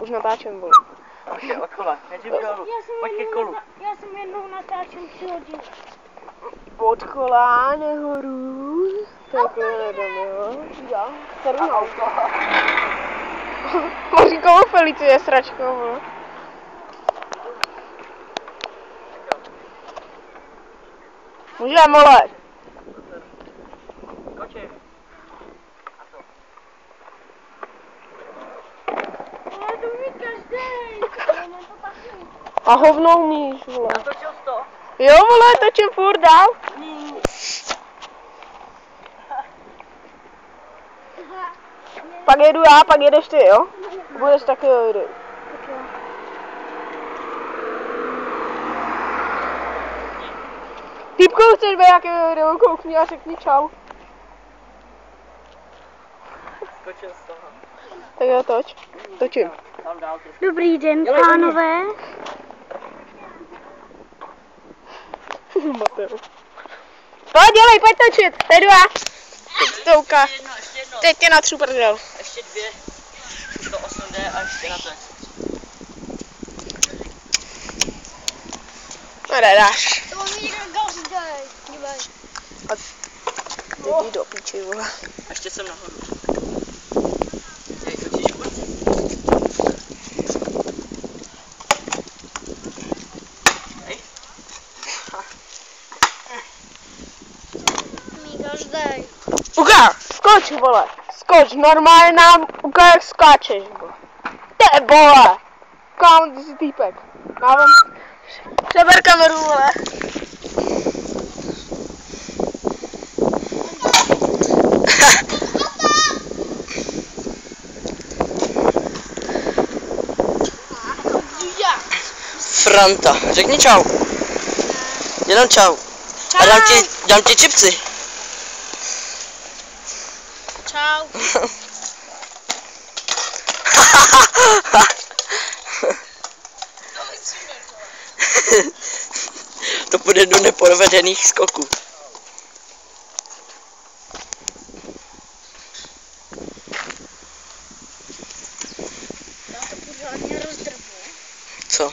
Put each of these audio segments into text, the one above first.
Už natáčím, vole. Pojď okolo, nejdřív dolů, pojď ke kolu. Já jsem jednou natáčím 3 hodiny. Od kola nehoru. Takhle nedám, jo. Já. Tady na auto. Mařínkovou Felicie sračkou, vole. Můžeme, vole. Koček. Ale to umí každej. A hovno umíš, vole. Natočil jsi to? Jo, vole, točím furt dál. Pak jedu já, pak jedeš ty, jo? Budeš taky jedu. Týpku, chceš být jakého videu, koukni a řekni čau. Skočil z toho. Tak jo, točím. Tam dál trošku. Dobrý den, pánové. Mateo. No, dělej, pojď točit, jdu já. Teď to ukáž. Ještě jedno. Teď tě natřu prdel. Ještě 2. 108D a ještě na to. No, nedáš. To umí každej. Dívej. Jdi do píči, vole. A ještě jsem nahoru. Hej, točíš furt? Hej. Umí každej. Ukáž, skoč, vole. Skoč, normálně nám ukáž, jak skáčeš, vole. Te, vole. Kam, ty jsi týpek. Mám. Přeber kameru, vole. Franta, řekni čau. Jenom čau. A dám ti čipsy. Čau. To půjde do neprovedených skoků. Já to pořádně rozdrbu. Co?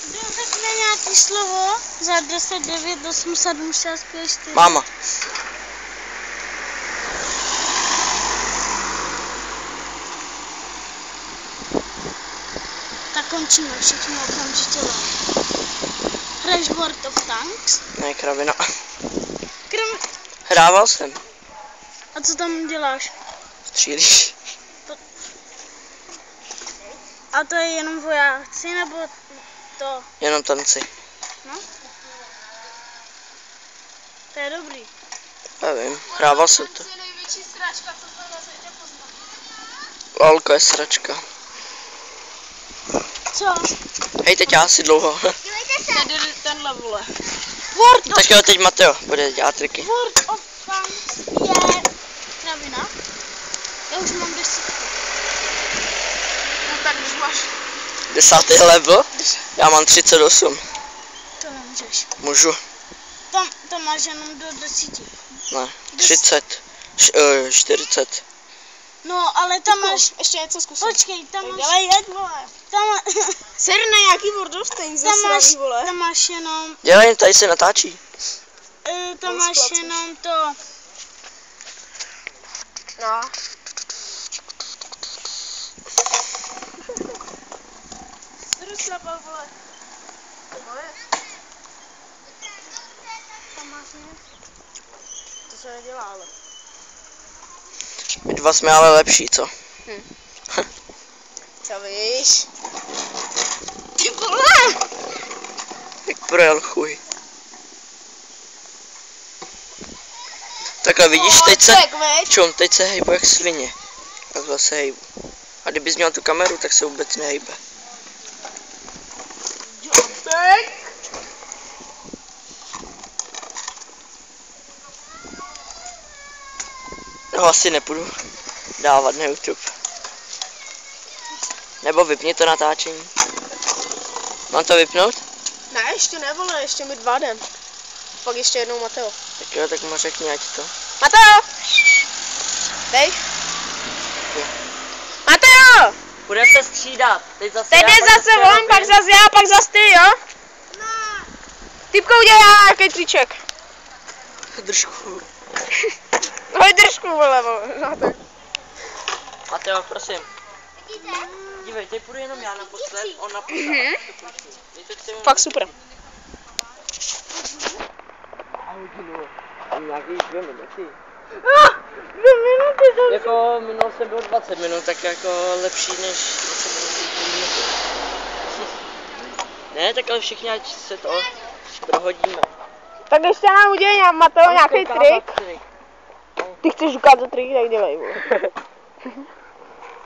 Kdo řekne nějaký slovo za 10, 9, 8, 7, 6, 5, 4. Máma. Tak končíme všichni okamžitě. Hraješ World of Tanks? Ne, kravina. Krom... Hrával jsem. A co tam děláš? Střílíš. A to je jenom vojáci, nebo to? Jenom tanci. No? To je dobrý. Nevím, hrával jsem to. To je největší sračka, co jsem na světě poznal. Lolko je sračka. Co? Hej, teď já si dlouho. Dívejte se! Tady tenhle, vole. Tak jo, teď Mateo bude dělat triky. World of Tanks je kravina. Já už mám 10. No tak už máš. 10. level? Já mám 38. To nemůžeš. Můžu? To máš jenom do 10. Ne, 30. 40. No, ale tam máš... Ještě něco zkusím. Počkej, tam máš... Dělej, jeď, vole. Tam, Ser na nějaký World of Tanks zasraný, vole. tam máš jenom... Dělej, tady se natáčí. Tam máš jenom to... No. Jsi rozšlapal, vole. To je. Tam máš něco. To se nedělá, ale. My dva jsme ale lepší, co? Co víš? Ty vole! Jak projel chuj. Takhle vidíš, teď se hejbu jak svině. Takhle se hejbu. A kdybys měl tu kameru, tak se vůbec nehejbe. No asi nepůjdu dávat na YouTube. Nebo vypni to natáčení. Mám to vypnout? Ne, ještě ne, vole, ještě mi 2 den. Pak ještě jednou Mateo. Tak jo, tak mu řekni, ať to. Mateo! Dej. Mateo! Budeme se střídat. Teď zase Teď já, je pak zase on, Robin. pak zase já, pak zase ty, jo? Typko udělá nějaký triček. Držku. Hoj, držku, vole. No, tak. Mateo, prosím. Dívej, teď půjdu jenom já naposled, on naposled. Fakt super. A hodinu. Nějaký 2 minuty. 2 minuty to... Jako minul se bylo 20 minut, tak jako lepší než 20 minut. Ne, tak ale všichni ať se to prohodíme. Tak ještě nám udělej Mateo nějaký trik. Ty chceš ukázat trik, tak dělej, vole.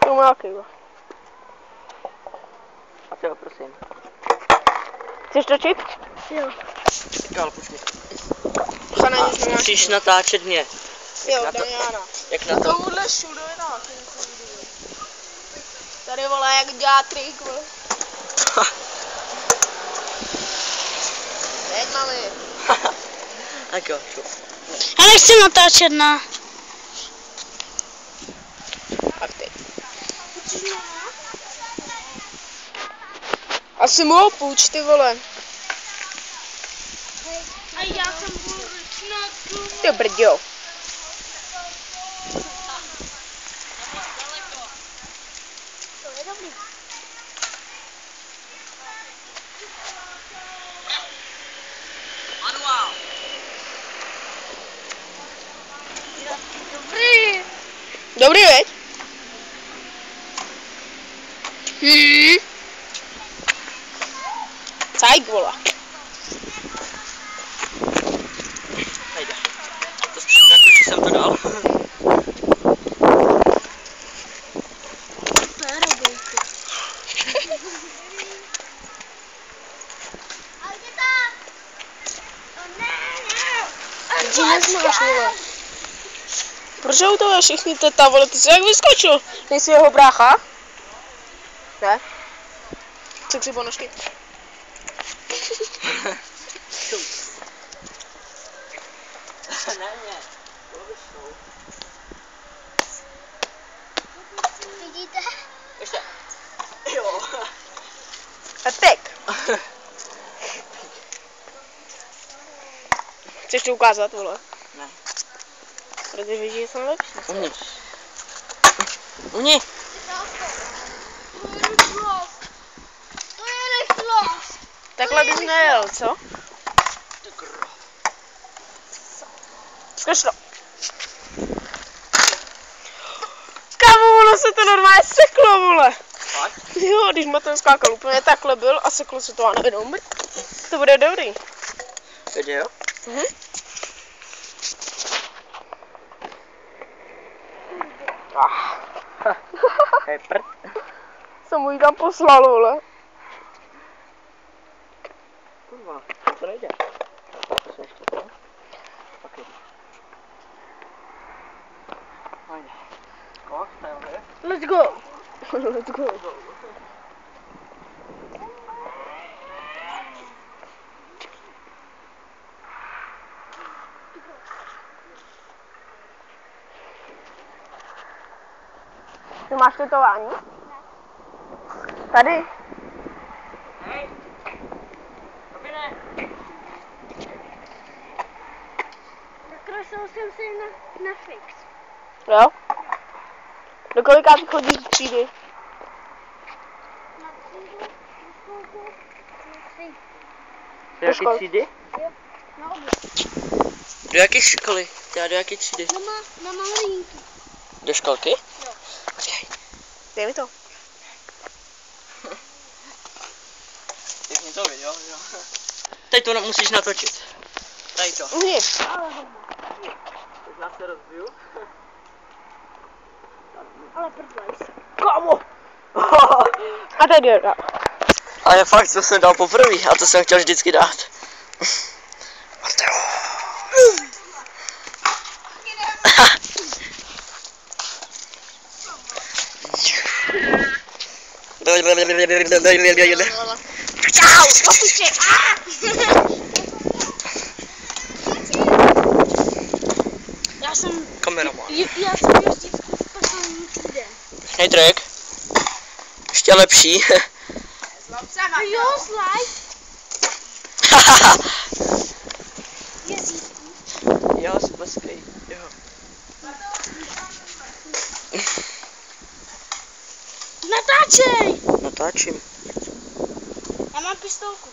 To má jaký, vole. Mateo, prosím. Chceš točit? Jo. Tak ale počkej. Psa na nic nemáš. Musíš natáčet mě. Jo, na to- Damiana. Jak na to? Tohle všude je na. Tady, vole, jak dělá trik, vole. Teď mami. Tak jo, čup. Já nechci natáčet na... Tak teď. Asi mu ho půjč, ty vole. A já jsem budu na tu... Ty brďo. To je dobrý. Manuál. Dobrý. Dobrý, veď? Cajk, vole. Nejde. To spíš jako, že jsem to dal. To je dobrý. Ty neznáš, vole. Proč u toho všichni teta, vole, ty jsi jak vyskočil? Nejsi jeho brácha? Ne? Co si ponožky? Ne, ne. Vidíte? Ještě. Jo. A teď. Chceš to ukázat, vole? Ne. Protože víš, že jsem lepší. Uhni. Uhni. To je rychlost. Takhle bys nejel, co? Zkaž to. Kámo, ono se to normálně seklo, vole. Fakt? Jo, když Mateo skákal úplně takhle byl a seklo se to a nevědom. To bude dobrý. Video? Mhm. Hej, prd. Jsem mu ji tam poslal, vole. Kurva, to nejde. To se ještě to. Ok. Ajde. Skok, tajové. Let's go. Let's go. Ty máš tetování? Tady. Hej. Robine. Nakreslil jsem si na fix. Jo? Do kolika ty chodíš z třídy? Na třídu, na školku, na tři. Do jaké školy. třídy? Na obě. Do jaké školy? Já do jaké třídy? Na malinky. Do školky? Jo. Počkej. Dej mi to. Pěkně to viděl, jo. Teď to musíš natočit. Tady to. Uhni. Teď nás se rozbiju. Ale prdlej. Kámo. A teď je. Ale fakt, co jsem dal poprvé a to jsem chtěl vždycky dát. Mateo. Čau, papuče. kameraman. Já jsem jezdívku v poslední týden. Pěkný track. Ještě lepší. Jo, slide. Jezdívku. Jo, speskej. Jo. Natáčej! Natáčím. Já mám pistolku.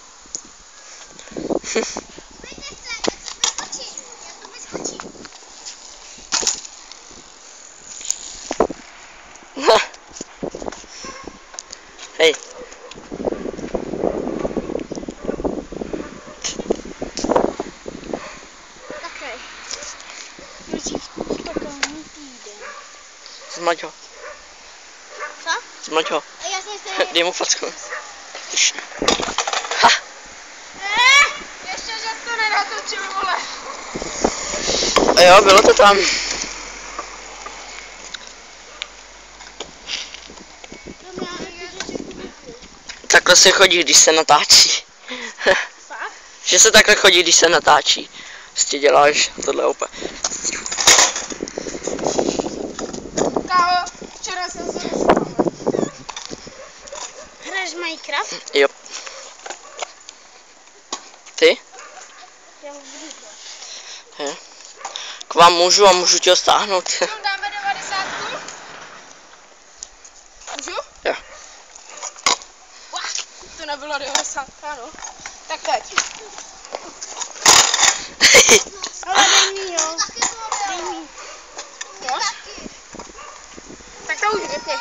Hej. Také. Jezdívku v poslední týden. Zmaď ho. Co? Zmaď ho. A já jsem se... Dej mu facku. Ještě, že jsi to nenatočil, vole. A jo, bylo to tam. Takhle se chodí, když se natáčí. Fakt? Že se takhle chodí, když se natáčí. Prostě děláš tohle úplně. Kámo, včera jsem se rozhodl. Hraješ Minecraft? Jo. Ty? Já budu. Je. K vám můžu a můžu tě ho stáhnout. Dáme 90. Můžu? Jo. To nebylo 90, no. Tak teď. Ale dej mi, jo. Dej mi. Tak to už, ty.